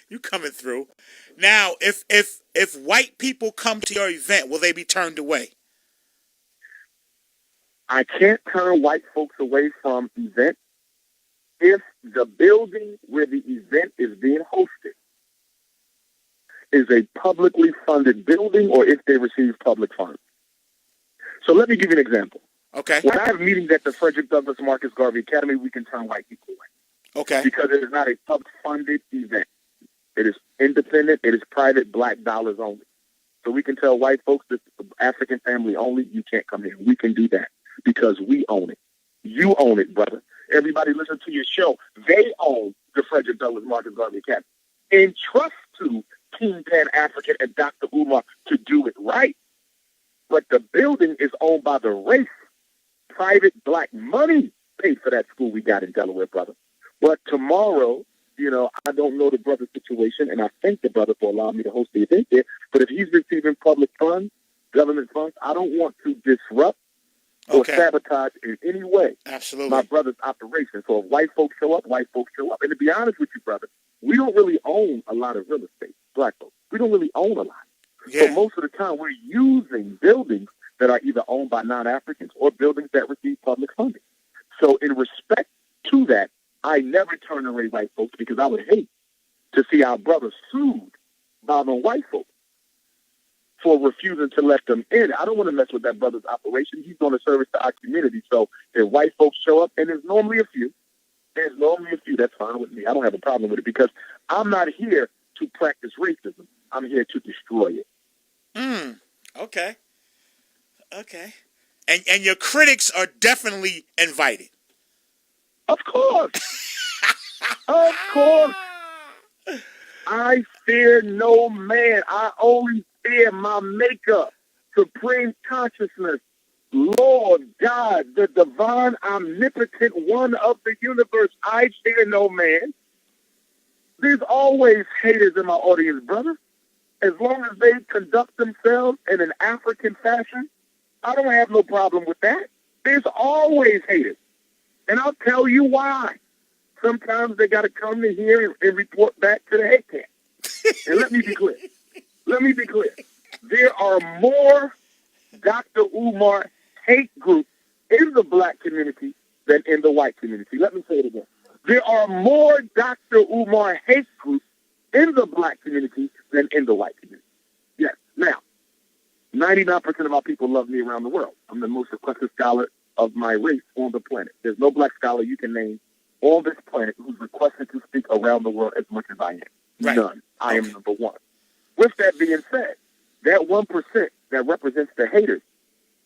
You coming through. Now, if white people come to your event, will they be turned away? I can't turn white folks away from events if the building where the event is being hosted is a publicly funded building or if they receive public funds. So let me give you an example. Okay. When I have meetings at the Frederick Douglass Marcus Garvey Academy, we can turn white people away. Okay. Because it is not a public-funded event. It is independent. It is private, black dollars only. So we can tell white folks this is African family only. You can't come here. We can do that because we own it. You own it, brother. Everybody listen to your show. They own the Frederick Douglass Marcus Garvey Academy. Entrust to King Pan-African and Dr. Umar to do it right. But the building is owned by the race. Private black money paid for that school we got in Delaware, brother. But tomorrow, I don't know the brother's situation, and I thank the brother for allowing me to host the event there. But if he's receiving public funds, government funds, I don't want to disrupt or sabotage in any way my brother's operation. So if white folks show up, white folks show up. And to be honest with you, brother, we don't really own a lot of real estate, black folks. We don't really own a lot. Yeah. So most of the time we're using buildings that are either owned by non-Africans or buildings that receive public funding. So in respect to that, I never turn away white folks because I would hate to see our brothers sued by the white folks for refusing to let them in. I don't want to mess with that brother's operation. He's doing a service to our community. So if white folks show up, and there's normally a few, that's fine with me. I don't have a problem with it because I'm not here to practice racism. I'm here to destroy it. Okay. Okay. And your critics are definitely invited. Of course. Of course. I fear no man. I only fear my maker, supreme consciousness, Lord God, the divine, omnipotent one of the universe. I fear no man. There's always haters in my audience, brother. As long as they conduct themselves in an African fashion, I don't have no problem with that. There's always haters. And I'll tell you why. Sometimes they got to come to here and report back to the hate camp. And let me be clear. There are more Dr. Umar hate groups in the black community than in the white community. Let me say it again. There are more Dr. Umar hate groups in the black community than in the white community. Yes. Now, 99% of our people love me around the world. I'm the most requested scholar of my race on the planet. There's no black scholar you can name on this planet who's requested to speak around the world as much as I am. Right. None. I am number one. With that being said, that 1% that represents the haters,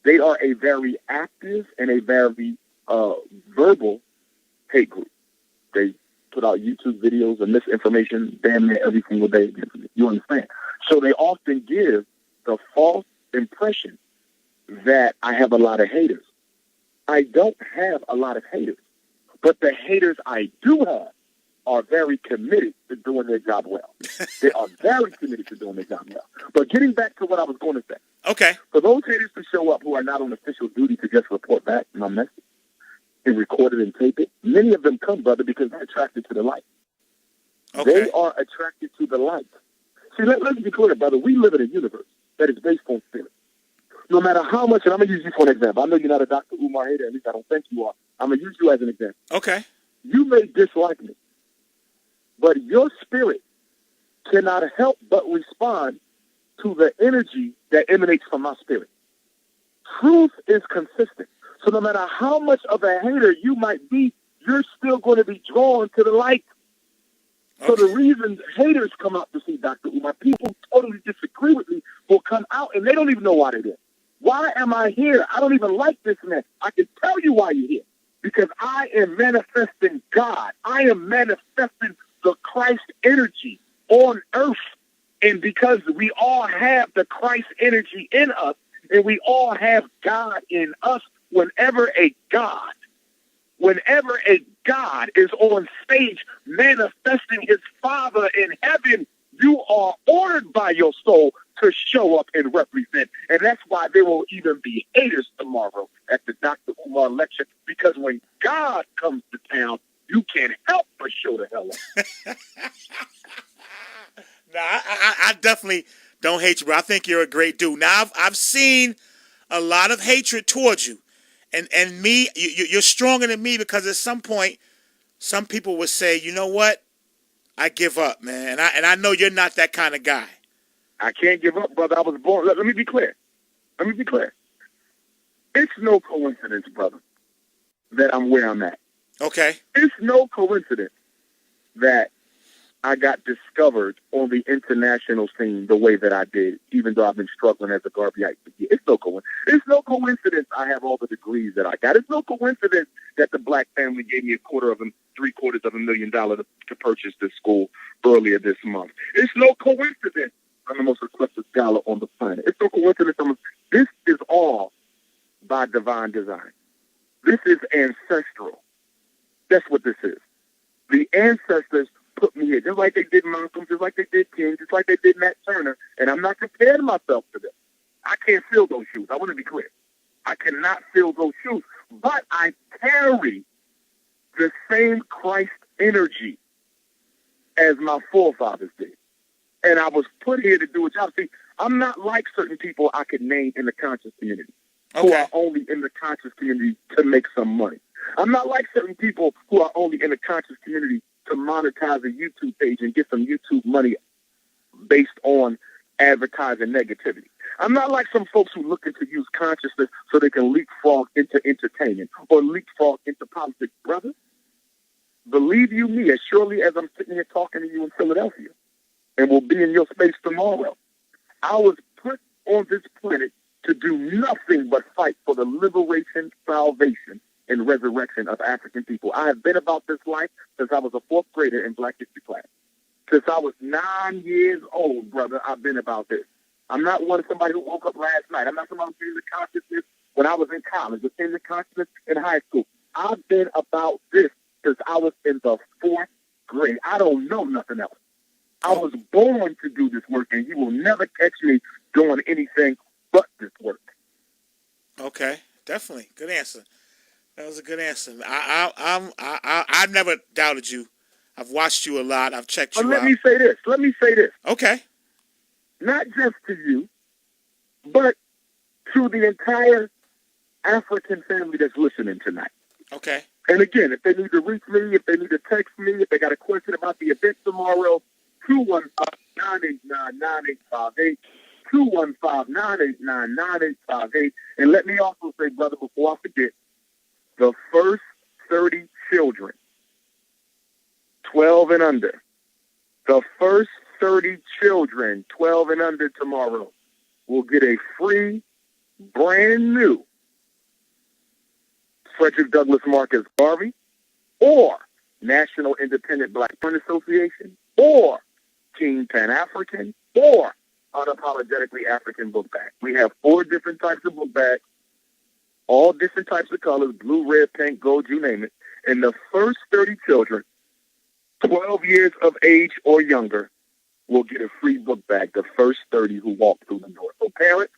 they are a very active and a very verbal hate group. They put out YouTube videos and misinformation damn near every single day. You understand? So they often give the false impression that I have a lot of haters. I don't have a lot of haters, but the haters I do have are very committed to doing their job well. They are very committed to doing their job well. But getting back to what I was going to say. Okay. For those haters to show up who are not on official duty to just report back my message and record it and tape it, many of them come, brother, because they're attracted to the light. Okay. They are attracted to the light. See, let's be clear, brother. We live in a universe that is based on spirit. No matter how much, and I'm going to use you for an example. I know you're not a Dr. Umar hater, at least I don't think you are. I'm going to use you as an example. Okay. You may dislike me, but your spirit cannot help but respond to the energy that emanates from my spirit. Truth is consistent. So no matter how much of a hater you might be, you're still going to be drawn to the light. So the reason haters come out to see Dr. Umar, people totally disagree with me, will come out and they don't even know why they're there. Why am I here? I don't even like this man. I can tell you why you're here. Because I am manifesting God. I am manifesting the Christ energy on earth. And because we all have the Christ energy in us, and we all have God in us, whenever a God is on stage manifesting his Father in heaven, you are ordered by your soul to show up and represent. And that's why there will even be haters tomorrow at the Dr. Umar lecture, because when God comes to town, you can't help but show the hell up. No, I definitely don't hate you, bro. I think you're a great dude. Now, I've seen a lot of hatred towards you. And me, you're stronger than me because at some point, some people would say, you know what? I give up, man. And I know you're not that kind of guy. I can't give up, brother. I was born. Let me be clear. Let me be clear. It's no coincidence, brother, that I'm where I'm at. Okay. It's no coincidence that I got discovered on the international scene the way that I did, even though I've been struggling as a Garveyite for years. It's no coincidence. It's no coincidence I have all the degrees that I got. It's no coincidence that the black family gave me $750,000 to purchase this school earlier this month. It's no coincidence I'm the most requested scholar on the planet. It's no coincidence. This is all by divine design. This is ancestral. That's what this is. The ancestors put me here, just like they did Malcolm, just like they did King, just like they did Nat Turner, and I'm not comparing myself to them. I can't fill those shoes. I want to be clear. I cannot fill those shoes, but I carry the same Christ energy as my forefathers did. And I was put here to do a job. See, I'm not like certain people I could name in the conscious community who are only in the conscious community to make some money. I'm not like certain people who are only in the conscious community to monetize a YouTube page and get some YouTube money based on advertising negativity. I'm not like some folks who looking to use consciousness so they can leapfrog into entertainment or leapfrog into politics. Brother, believe you me, as surely as I'm sitting here talking to you in Philadelphia and will be in your space tomorrow, I was put on this planet to do nothing but fight for the liberation, salvation, and resurrection of African people. I have been about this life since I was a fourth grader in Black History class. Since I was 9 years old, brother, I've been about this. I'm not somebody who woke up last night. I'm not somebody who came to consciousness when I was in college or came to consciousness in high school. I've been about this since I was in the fourth grade. I don't know nothing else. I was born to do this work, and you will never catch me doing anything but this work. Okay, definitely. Good answer. That was a good answer. I've never doubted you. I've watched you a lot. I've checked you out. Let me say this. Okay. Not just to you, but to the entire African family that's listening tonight. Okay. And again, if they need to reach me, if they need to text me, if they got a question about the event tomorrow, 215-989-9858, 215-989-9858. And let me also say, brother, before I forget, the first 30 children, 12 and under, the first 30 children, 12 and under tomorrow, will get a free, brand new Frederick Douglass Marcus Garvey, or National Independent Black Women Association, or King Pan-African, or Unapologetically African book bag. We have 4 different types of book bags, all different types of colors, blue, red, pink, gold, you name it. And the first 30 children, 12 years of age or younger, will get a free book bag, the first 30 who walk through the door. So parents,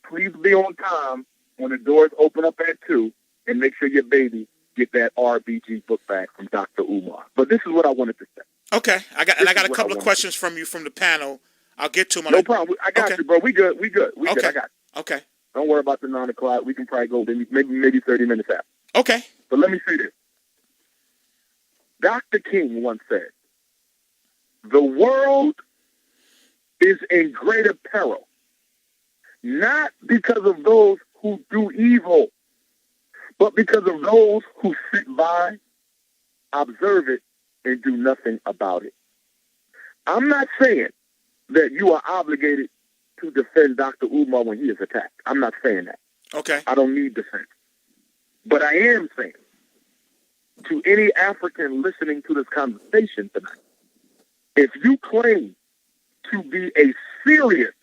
please be on time when the doors open up at 2, and make sure your baby get that RBG book bag from Dr. Umar. But this is what I wanted to say. Okay. I got a couple of questions from you from the panel. I'll get to them. No problem. I got you, bro. We good. We good. I got you. Okay. Don't worry about the 9 o'clock. We can probably go maybe 30 minutes after. Okay. But let me say this. Dr. King once said, the world is in greater peril, not because of those who do evil, but because of those who sit by, observe it, and do nothing about it. I'm not saying that you are obligated to defend Dr. Umar when he is attacked. I'm not saying that. Okay. I don't need defense. But I am saying to any African listening to this conversation tonight, if you claim to be a serious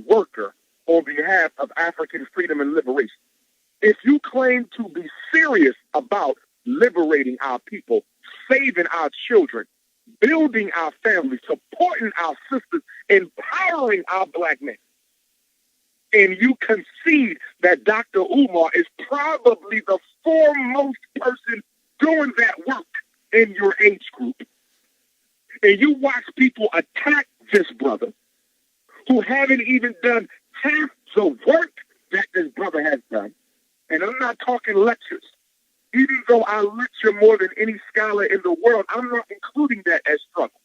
worker on behalf of African freedom and liberation, if you claim to be serious about liberating our people, saving our children, building our families, supporting our sisters, empowering our black men, and you concede that Dr. Umar is probably the foremost person doing that work in your age group, and you watch people attack this brother, who haven't even done half the work that this brother has done. And I'm not talking lectures. Even though I lecture more than any scholar in the world, I'm not including that as struggle.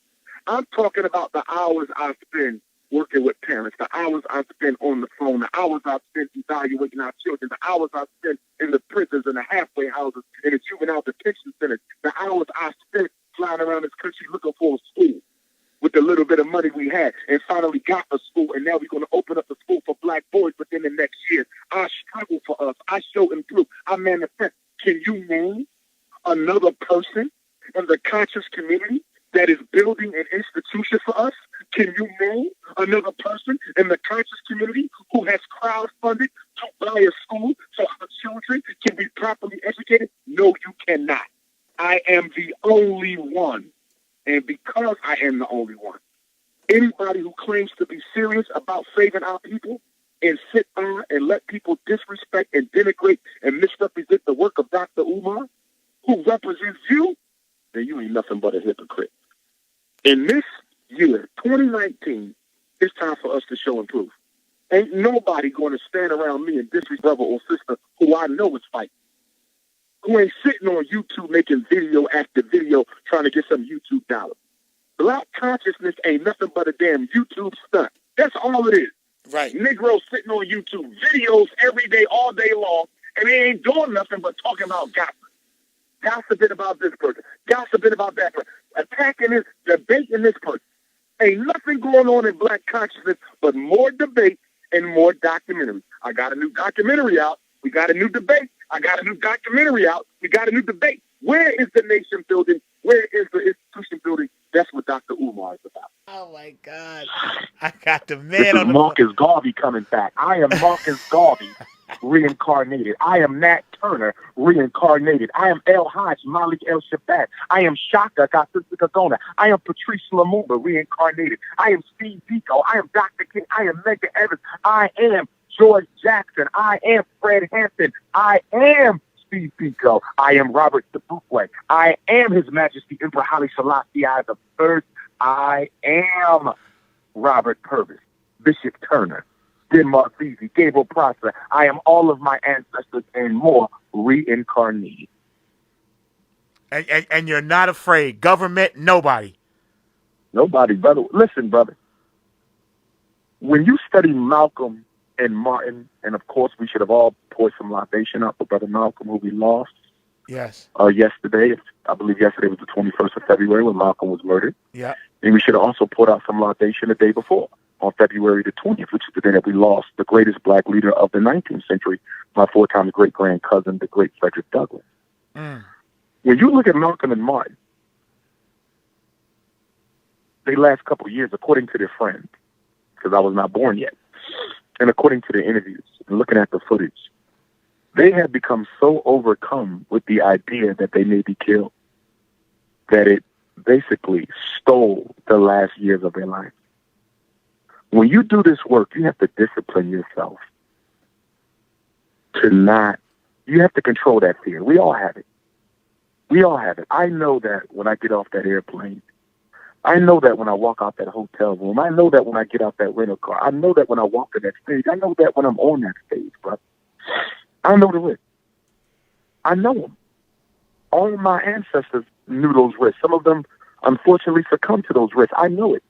I'm talking about the hours I spend working with parents, the hours I spend on the phone, the hours I spend evaluating our children, the hours I spend in the prisons and the halfway houses and the juvenile detention centers, the hours I spent flying around this country looking for a school with the little bit of money we had and finally got a school, and now we're going to open up a school for black boys within the next year. I struggle for us. I show and prove. I manifest. Can you name another person in the conscious community that is building an institution for us? Can you name another person in the conscious community who has crowdfunded to buy a school so our children can be properly educated? No, you cannot. I am the only one. And because I am the only one, anybody who claims to be serious about saving our people and sit by and let people disrespect and denigrate and misrepresent the work of Dr. Umar, who represents you, then you ain't nothing but a hypocrite. In this year, 2019, it's time for us to show and prove. Ain't nobody going to stand around me and disrespect brother or sister who I know is fighting, who ain't sitting on YouTube making video after video trying to get some YouTube dollars. Black consciousness ain't nothing but a damn YouTube stunt. That's all it is. Right. Negroes sitting on YouTube videos every day, all day long, and they ain't doing nothing but talking about gossip. Gossiping about this person. Gossiping about that person. Attacking this, debating this person. Ain't nothing going on in black consciousness but more debate and more documentaries. I got a new documentary out. We got a new debate. I got a new documentary out. We got a new debate. Where is the nation building? Where is the institution building? That's what Dr. Umar is about. Oh, my God. I got the This man is on the Marcus Garvey coming back. I am Marcus Garvey reincarnated. I am Nat Turner reincarnated. I am El Hajj Malik El Shabbat. I am Shaka Gona. I am Patrice Lumumba reincarnated. I am Steve Biko. I am Dr. King. I am Medgar Evers. I am George Jackson. I am Fred Hampton. I am Steve Biko. I am Robert Tabukwe. I am His Majesty Emperor Haile Selassie I the First. I am Robert Purvis, Bishop Turner, Denmark Vesey, Gabriel Prosper. I am all of my ancestors and more reincarnated. And you're not afraid. Government, nobody. Nobody, brother. Listen, brother. When you study Malcolm and Martin, and of course we should have all poured some libation out for Brother Malcolm, who we lost. Yes. Yesterday. I believe yesterday was the 21st of February when Malcolm was murdered. Yeah. And we should have also poured out some libation the day before, on February the 20th, which is the day that we lost the greatest black leader of the 19th century, my four-time great-grand-cousin, the great Frederick Douglass. Mm. When you look at Malcolm and Martin, they last couple of years, according to their friends, because I was not born yet, and according to their interviews and looking at the footage, they had become so overcome with the idea that they may be killed that it basically stole the last years of their life. When you do this work, you have to discipline yourself to not, you have to control that fear. We all have it. We all have it. I know that when I get off that airplane. I know that when I walk out that hotel room. I know that when I get out that rental car. I know that when I walk to that stage. I know that when I'm on that stage, bro. I know the risk. I know them. All of my ancestors knew those risks. Some of them, unfortunately, succumbed to those risks. I know it.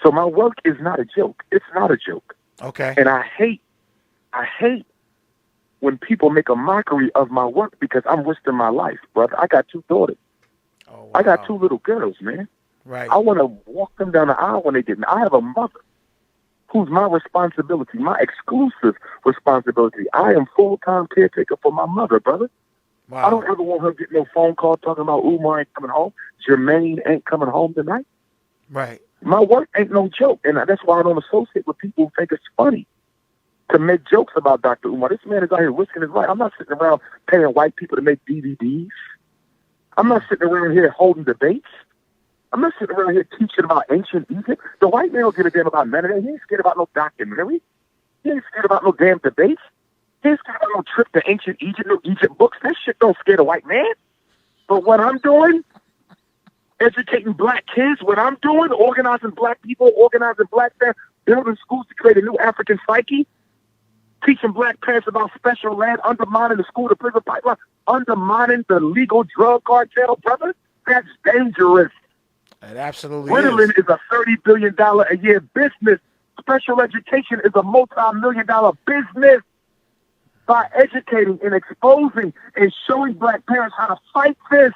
So my work is not a joke. It's not a joke. Okay. And I hate when people make a mockery of my work because I'm risking my life, brother. I got two daughters. Oh, wow. I got two little girls, man. Right. I want to walk them down the aisle when they get in. I have a mother who's my responsibility, my exclusive responsibility. I am full-time caretaker for my mother, brother. Wow. I don't ever want her to get no phone call talking about Umar ain't coming home. Jermaine ain't coming home tonight. Right. My work ain't no joke, and that's why I don't associate with people who think it's funny to make jokes about Dr. Umar. This man is out here risking his life. I'm not sitting around paying white people to make DVDs. I'm not sitting around here holding debates. I'm not sitting around here teaching about ancient Egypt. The white man don't give a damn about none of that. He ain't scared about no documentary. He ain't scared about no damn debates. He ain't scared about no trip to ancient Egypt, no Egypt books. That shit don't scare the white man. But what I'm doing educating black kids, what I'm doing, organizing black people, organizing black families, building schools to create a new African psyche, teaching black parents about special ed, undermining the school to prison pipeline, undermining the legal drug cartel, brother. That's dangerous. It absolutely Ritalin is. is a $30 billion a year business. Special education is a multi-million-dollar business. By educating and exposing and showing black parents how to fight this,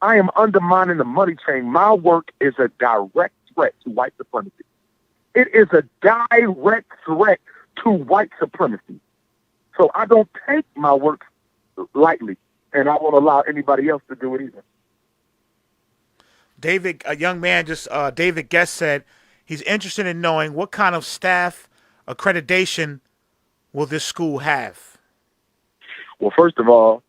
I am undermining the money chain. My work is a direct threat to white supremacy. It is a direct threat to white supremacy. So I don't take my work lightly, and I won't allow anybody else to do it either. David, a young man, David Guest said he's interested in knowing what kind of staff accreditation will this school have. Well, first of all,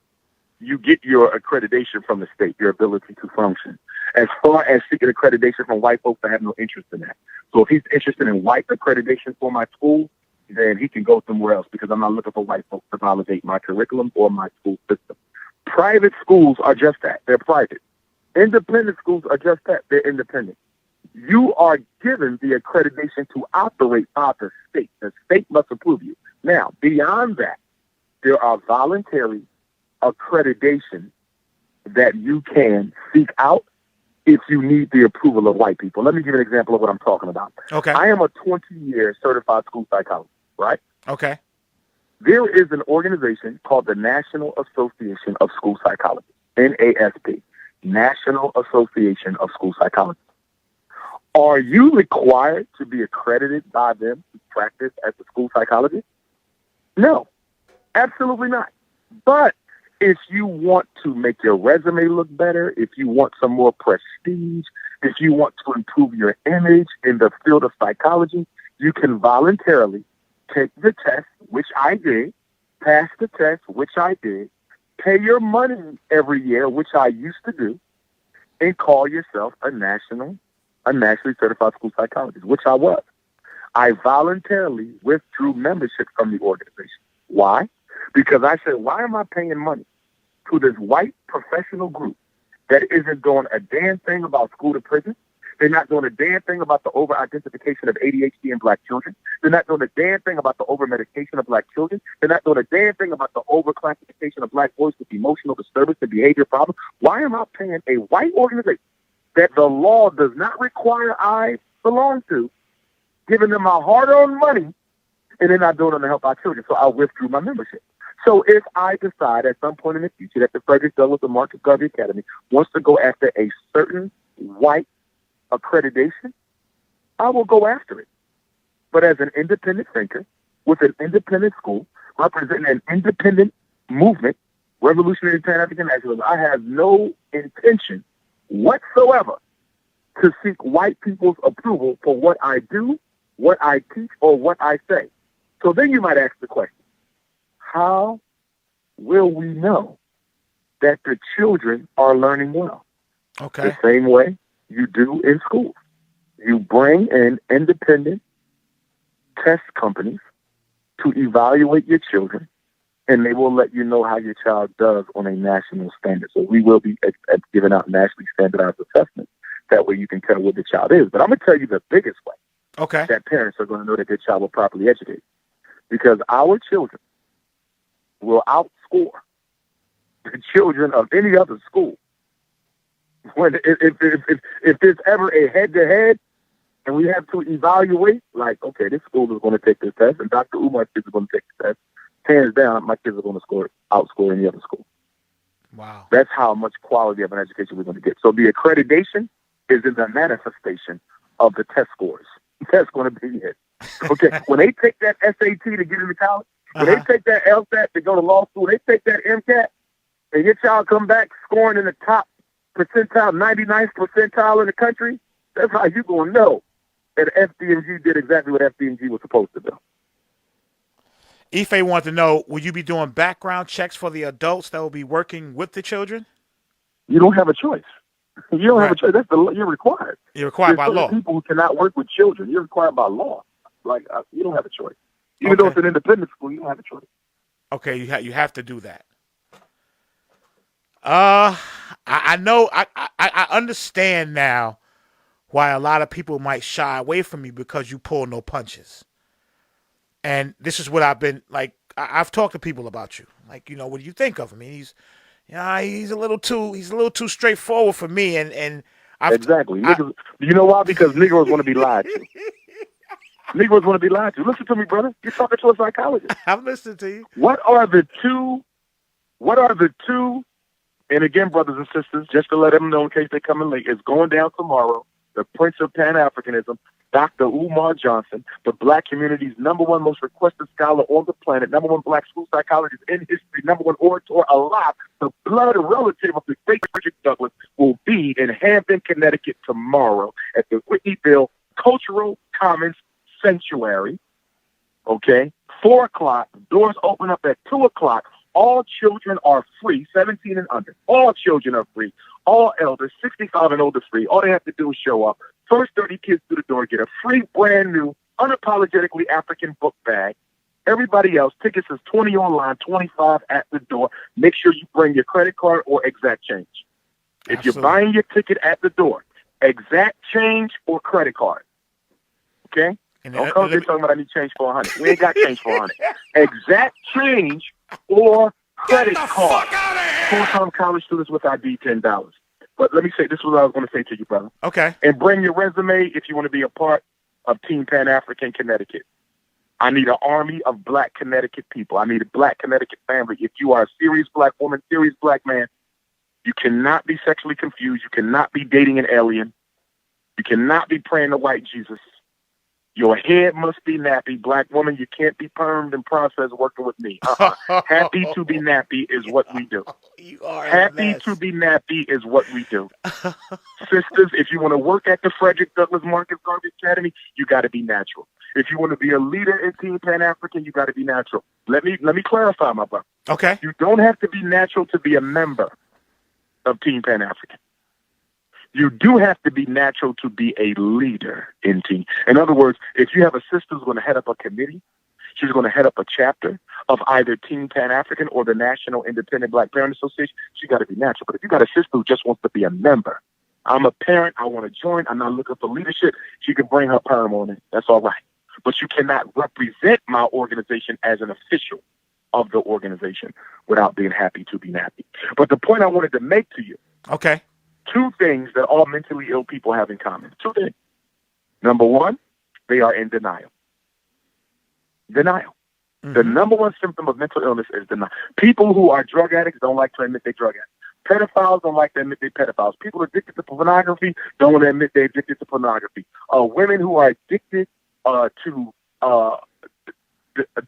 you get your accreditation from the state, your ability to function. As far as seeking accreditation from white folks, I have no interest in that. So if he's interested in white accreditation for my school, then he can go somewhere else because I'm not looking for white folks to validate my curriculum or my school system. Private schools are just that. They're private. Independent schools are just that. They're independent. You are given the accreditation to operate by the state. The state must approve you. Now, beyond that, there are voluntary accreditation that you can seek out if you need the approval of white people. Let me give you an example of what I'm talking about. Okay. I am a 20-year certified school psychologist, right? Okay. There is an organization called the National Association of School Psychologists, NASP, National Association of School Psychologists. Are you required to be accredited by them to practice as a school psychologist? No, absolutely not. But if you want to make your resume look better, if you want some more prestige, if you want to improve your image in the field of psychology, you can voluntarily take the test, which I did, pass the test, which I did, pay your money every year, which I used to do, and call yourself a nationally certified school psychologist, which I was. I voluntarily withdrew membership from the organization. Why? Because I said, why am I paying money to this white professional group that isn't doing a damn thing about school to prison? They're not doing a damn thing about the over-identification of ADHD in black children. They're not doing a damn thing about the over-medication of black children. They're not doing a damn thing about the over-classification of black boys with emotional disturbance and behavior problems. Why am I paying a white organization that the law does not require I belong to, giving them my hard-earned money, and they're not doing it to help our children? So I withdrew my membership. So if I decide at some point in the future that the Frederick Douglass and Marcus Garvey Academy wants to go after a certain white accreditation, I will go after it. But as an independent thinker, with an independent school, representing an independent movement, Revolutionary Pan-African Nationalism, I have no intention whatsoever to seek white people's approval for what I do, what I teach, or what I say. So then you might ask the question, how will we know that the children are learning well? Okay. The same way you do in schools. You bring in independent test companies to evaluate your children, and they will let you know how your child does on a national standard. So we will be giving out nationally standardized assessments. That way you can tell what the child is. But I'm going to tell you the biggest way that parents are going to know that their child will properly educate. Because our children will outscore the children of any other school. When if there's ever a head-to-head and we have to evaluate, like, okay, this school is going to take this test and Dr. Umar's kids are going to take the test, hands down, my kids are going to outscore any other school. Wow. That's how much quality of an education we're going to get. So the accreditation is in the manifestation of the test scores. That's going to be it. Okay, when they take that SAT to get into college, when they take that LSAT to go to law school, they take that MCAT, and your child come back scoring in the top percentile, 99th percentile in the country, that's how you're going to know that FDMG did exactly what FDMG was supposed to do. Ife wanted to know, will you be doing background checks for the adults that will be working with the children? You don't have a choice. You don't have a choice. You're required. You're required by law. People who cannot work with children, you're required by law. Like, you don't have a choice. Even though it's an independent school, you don't have a choice. Okay, you have to do that. I know I understand now why a lot of people might shy away from you because you pull no punches. And this is what I've been like. I've talked to people about you. Like, what do you think of him? He's a little too straightforward for me. And Exactly. I Niggas, you know why? Because Negroes want to be lied to. Negroes want to be lied to. Listen to me, brother. You're talking to a psychologist. I'm listening to you. What are the two? What are the two? And again, brothers and sisters, just to let them know in case they come in late, it's going down tomorrow. The Prince of Pan-Africanism, Dr. Umar Johnson, the black community's #1 most requested scholar on the planet, #1 black school psychologist in history, #1 orator alive, the blood relative of the great Frederick Douglass, will be in Hampton, Connecticut tomorrow at the Whitneyville Cultural Commons Sanctuary. Okay? 4 o'clock. Doors open up at 2 o'clock. All children are free, 17 and under. All children are free. All elders, 65 and older, free. All they have to do is show up. First 30 kids through the door get a free, brand new, unapologetically African book bag. Everybody else, tickets is $20 online, $25 at the door. Make sure you bring your credit card or exact change. If Absolutely. you're buying your ticket at the door, exact change or credit card. Okay? Don't come here talking about I need change for 100. We ain't got change for 100. Exact change or credit card. Full-time college students with ID, $10. But let me say, this is what I was going to say to you, brother. Okay. And bring your resume if you want to be a part of Team Pan-African Connecticut. I need an army of black Connecticut people. I need a black Connecticut family. If you are a serious black woman, serious black man, you cannot be sexually confused. You cannot be dating an alien. You cannot be praying to white Jesus. Your head must be nappy. Black woman, you can't be permed and processed working with me. Happy to be nappy is what we do. You are Happy to be nappy is what we do. Sisters, if you want to work at the Frederick Douglass Marcus Garvey Academy, you got to be natural. If you want to be a leader in Team Pan-African, you got to be natural. Let me clarify, my brother. Okay. You don't have to be natural to be a member of Team Pan-African. You do have to be natural to be a leader in team. In other words, if you have a sister who's going to head up a committee, she's going to head up a chapter of either Team Pan-African or the National Independent Black Parent Association, she got to be natural. But if you got a sister who just wants to be a member, I'm a parent, I want to join, I'm not looking for leadership, she can bring her perm on it. That's all right. But you cannot represent my organization as an official of the organization without being happy to be nappy. But the point I wanted to make to you, Okay. 2 things that all mentally ill people have in common. 2 things. Number 1, they are in denial. Denial. Mm-hmm. The #1 symptom of mental illness is denial. People who are drug addicts don't like to admit they're drug addicts. Pedophiles don't like to admit they're pedophiles. People addicted to pornography don't want to admit they're addicted to pornography. Women who are addicted to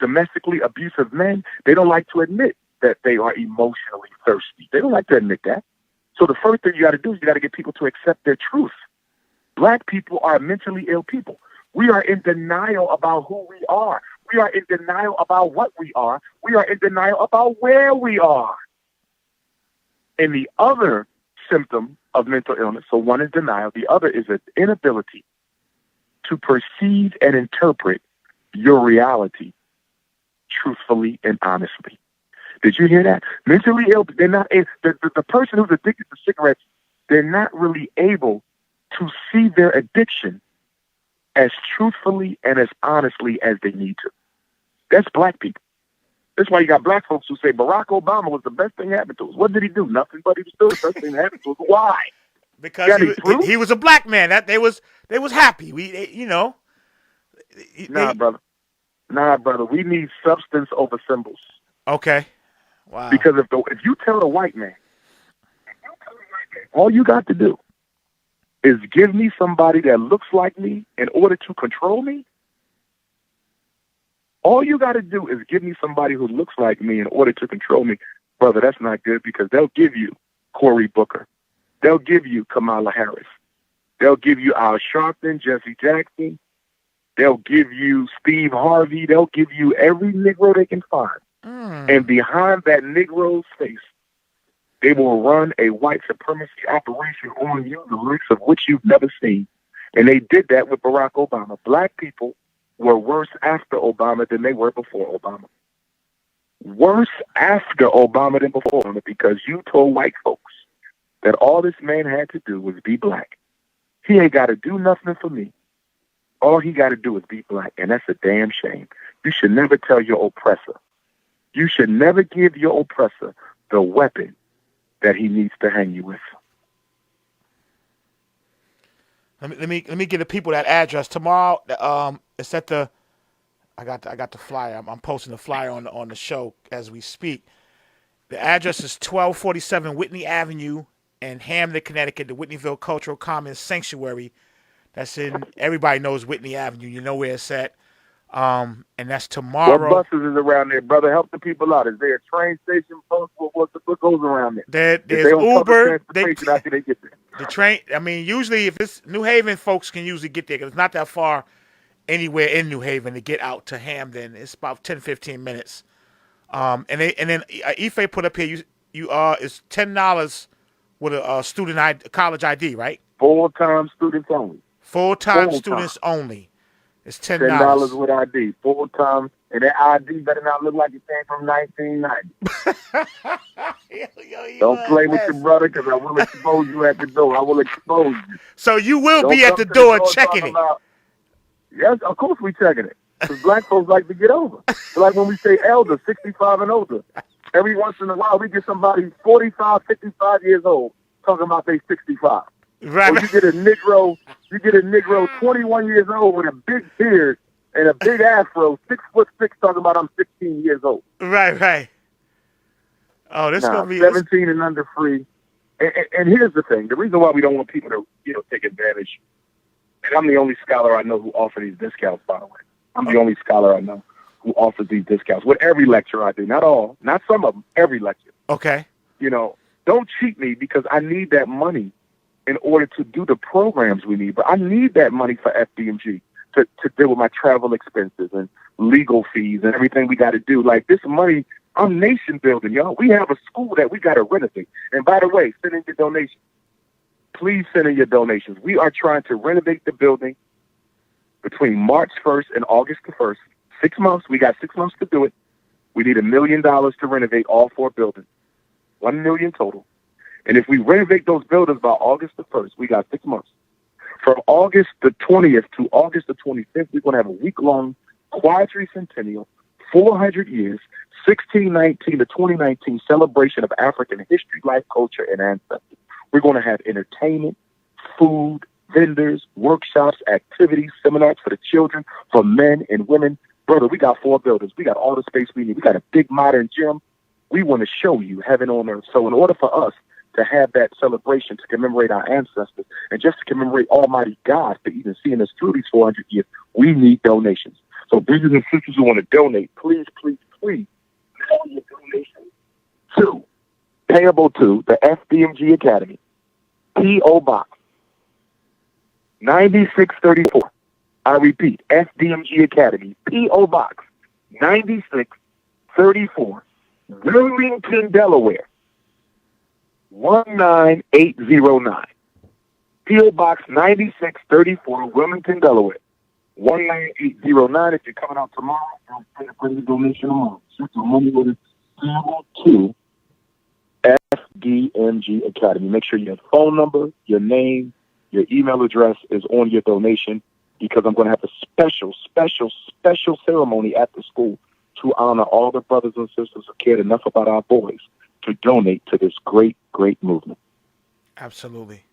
domestically abusive men, they don't like to admit that they are emotionally thirsty. They don't like to admit that. So the first thing you got to do is you got to get people to accept their truth. Black people are mentally ill people. We are in denial about who we are. We are in denial about what we are. We are in denial about where we are. And the other symptom of mental illness, so one is denial, the other is an inability to perceive and interpret your reality truthfully and honestly. Did you hear that? Mentally ill, they're not the person who's addicted to cigarettes, they're not really able to see their addiction as truthfully and as honestly as they need to. That's black people. That's why you got black folks who say Barack Obama was the best thing that happened to us. What did he do? Nothing, but he was still the best thing that happened to us. Why? Because he was a black man. That they was happy. Nah, brother. We need substance over symbols. Okay. Wow. Because if you tell the white man, all you got to do is give me somebody that looks like me in order to control me. All you got to do is give me somebody who looks like me in order to control me. Brother, that's not good because they'll give you Cory Booker. They'll give you Kamala Harris. They'll give you Al Sharpton, Jesse Jackson. They'll give you Steve Harvey. They'll give you every Negro they can find. And behind that Negro's face, they will run a white supremacy operation on you, the likes of which you've never seen. And they did that with Barack Obama. Black people were worse after Obama than they were before Obama. Worse after Obama than before Obama because you told white folks that all this man had to do was be black. He ain't got to do nothing for me. All he got to do is be black, and that's a damn shame. You should never tell your oppressor. You should never give your oppressor the weapon that he needs to hang you with. Let me get the people that address tomorrow. It's at the. I got the flyer. I'm posting the flyer on the show as we speak. The address is 1247 Whitney Avenue in Hamden, Connecticut, the Whitneyville Cultural Commons Sanctuary. That's in. Everybody knows Whitney Avenue. You know where it's at. And that's tomorrow. What buses is around there, brother? Help the people out. Is there a train station? What goes around there? There's Uber. After they get there. The train. I mean, usually if it's New Haven, folks can usually get there because it's not that far anywhere in New Haven to get out to Hamden. It's about 10, 15 minutes. And then Ife put up here. It's $10 with a college ID, right? Full-time students only. Full-time students only. It's $10. $10 with ID. Full-time. And that ID better not look like it came from 1990. Don't play with your brother because I will expose you at the door. I will expose you. So you will be at the door checking it. Yes, of course we checking it. Because black folks like to get over. So like when we say elder, 65 and older, every once in a while we get somebody 45, 55 years old talking about they 65. Right. Or you get a Negro 21 years old with a big beard and a big afro, 6'6", talking about I'm 16 years old. Right. Oh, this gonna be 17 and under free. And here's the thing: the reason why we don't want people to, take advantage. And I'm the only scholar I know who offers these discounts. By the way, I'm the only scholar I know who offers these discounts with every lecture I do. Not all, not some of them. Every lecture. Okay. Don't cheat me because I need that money in order to do the programs we need. But I need that money for FDMG to deal with my travel expenses and legal fees and everything we got to do. Like this money, I'm nation building, y'all. We have a school that we got to renovate. And by the way, send in your donations. Please send in your donations. We are trying to renovate the building between March 1st and August the 1st. 6 months. We got 6 months to do it. We need $1 million to renovate all 4 buildings. $1 million total. And if we renovate those buildings by August the 1st, we got 6 months. From August the 20th to August the 25th, we're going to have a week-long quadricentennial, 400 years, 1619 to 2019 celebration of African history, life, culture, and ancestry. We're going to have entertainment, food, vendors, workshops, activities, seminars for the children, for men and women. Brother, we got 4 buildings. We got all the space we need. We got a big modern gym. We want to show you heaven on earth. So in order for us to have that celebration to commemorate our ancestors and just to commemorate Almighty God for even seeing us through these 400 years, we need donations. So brothers and sisters who want to donate, please, please, please, mail your donation payable to the FDMG Academy, P.O. Box 9634. I repeat, FDMG Academy, P.O. Box 9634, Wilmington, Delaware 19809. P.O. Box 9634, Wilmington, Delaware 19809. If you're coming out tomorrow, I'll bring the donation tomorrow. So the money will be payable to FDMG Academy. Make sure your phone number, your name, your email address is on your donation because I'm going to have a special ceremony at the school to honor all the brothers and sisters who cared enough about our boys to donate to this great, great movement. Absolutely.